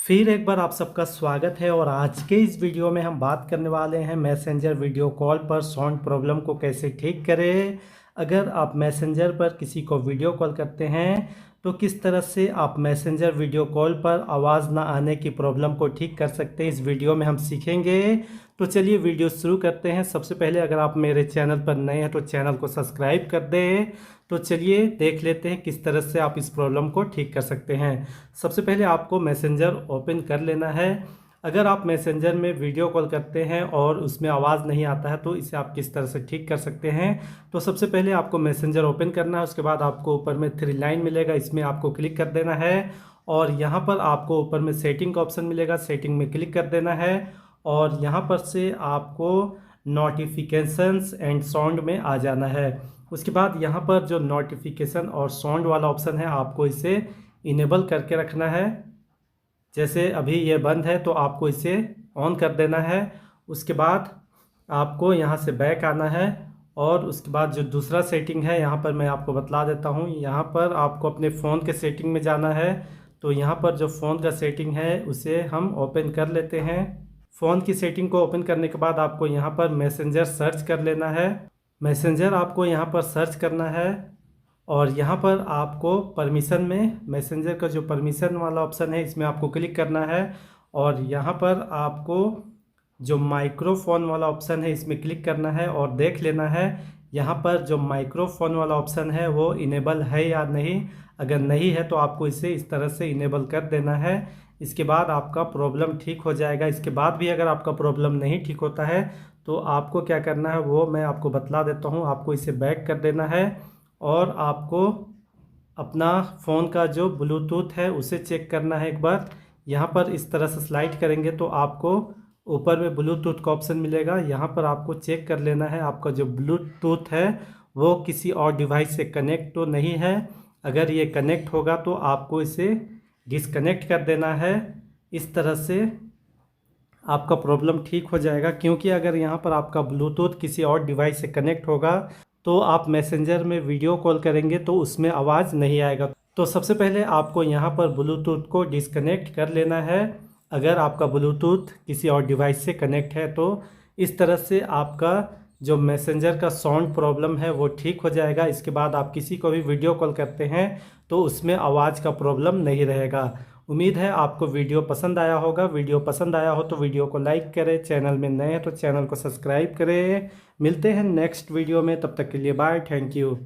फिर एक बार आप सबका स्वागत है और आज के इस वीडियो में हम बात करने वाले हैं मैसेंजर वीडियो कॉल पर साउंड प्रॉब्लम को कैसे ठीक करें। अगर आप मैसेंजर पर किसी को वीडियो कॉल करते हैं तो किस तरह से आप मैसेंजर वीडियो कॉल पर आवाज़ ना आने की प्रॉब्लम को ठीक कर सकते हैं, इस वीडियो में हम सीखेंगे। तो चलिए वीडियो शुरू करते हैं। सबसे पहले अगर आप मेरे चैनल पर नए हैं तो चैनल को सब्सक्राइब कर दें। तो चलिए देख लेते हैं किस तरह से आप इस प्रॉब्लम को ठीक कर सकते हैं। सबसे पहले आपको मैसेंजर ओपन कर लेना है। अगर आप मैसेंजर में वीडियो कॉल करते हैं और उसमें आवाज़ नहीं आता है तो इसे आप किस तरह से ठीक कर सकते हैं। तो सबसे पहले आपको मैसेंजर ओपन करना है, उसके बाद आपको ऊपर में 3 लाइन मिलेगा, इसमें आपको क्लिक कर देना है और यहाँ पर आपको ऊपर में सेटिंग का ऑप्शन मिलेगा, सेटिंग में क्लिक कर देना है और यहाँ पर से आपको नोटिफिकेशंस एंड साउंड में आ जाना है। उसके बाद यहाँ पर जो नोटिफिकेशन और साउंड वाला ऑप्शन है आपको इसे इनेबल करके रखना है। जैसे अभी ये बंद है तो आपको इसे ऑन कर देना है। उसके बाद आपको यहाँ से बैक आना है और उसके बाद जो दूसरा सेटिंग है यहाँ पर मैं आपको बतला देता हूँ। यहाँ पर आपको अपने फ़ोन के सेटिंग में जाना है। तो यहाँ पर जो फ़ोन का सेटिंग है उसे हम ओपन कर लेते हैं। फ़ोन की सेटिंग को ओपन करने के बाद आपको यहाँ पर मैसेंजर सर्च कर लेना है। मैसेंजर आपको यहाँ पर सर्च करना है और यहाँ पर आपको परमिशन में मैसेंजर का जो परमिशन वाला ऑप्शन है इसमें आपको क्लिक करना है और यहाँ पर आपको जो माइक्रोफोन वाला ऑप्शन है इसमें क्लिक करना है और देख लेना है यहाँ पर जो माइक्रोफोन वाला ऑप्शन है वो इनेबल है या नहीं। अगर नहीं है तो आपको इसे इस तरह से इनेबल कर देना है। इसके बाद आपका प्रॉब्लम ठीक हो जाएगा। इसके बाद भी अगर आपका प्रॉब्लम नहीं ठीक होता है तो आपको क्या करना है वो मैं आपको बतला देता हूँ। आपको इसे बैक कर देना है और आपको अपना फ़ोन का जो ब्लूटूथ है उसे चेक करना है एक बार। यहाँ पर इस तरह से स्लाइड करेंगे तो आपको ऊपर में ब्लूटूथ का ऑप्शन मिलेगा। यहाँ पर आपको चेक कर लेना है आपका जो ब्लूटूथ है वो किसी और डिवाइस से कनेक्ट तो नहीं है। अगर ये कनेक्ट होगा तो आपको इसे डिसकनेक्ट कर देना है। इस तरह से आपका प्रॉब्लम ठीक हो जाएगा, क्योंकि अगर यहाँ पर आपका ब्लूटूथ किसी और डिवाइस से कनेक्ट होगा तो आप मैसेंजर में वीडियो कॉल करेंगे तो उसमें आवाज़ नहीं आएगा। तो सबसे पहले आपको यहाँ पर ब्लूटूथ को डिसकनेक्ट कर लेना है अगर आपका ब्लूटूथ किसी और डिवाइस से कनेक्ट है तो। इस तरह से आपका जो मैसेंजर का साउंड प्रॉब्लम है वो ठीक हो जाएगा। इसके बाद आप किसी को भी वीडियो कॉल करते हैं तो उसमें आवाज़ का प्रॉब्लम नहीं रहेगा। उम्मीद है आपको वीडियो पसंद आया होगा। वीडियो पसंद आया हो तो वीडियो को लाइक करें, चैनल में नए हैं तो चैनल को सब्सक्राइब करें। मिलते हैं नेक्स्ट वीडियो में, तब तक के लिए बाय, थैंक यू।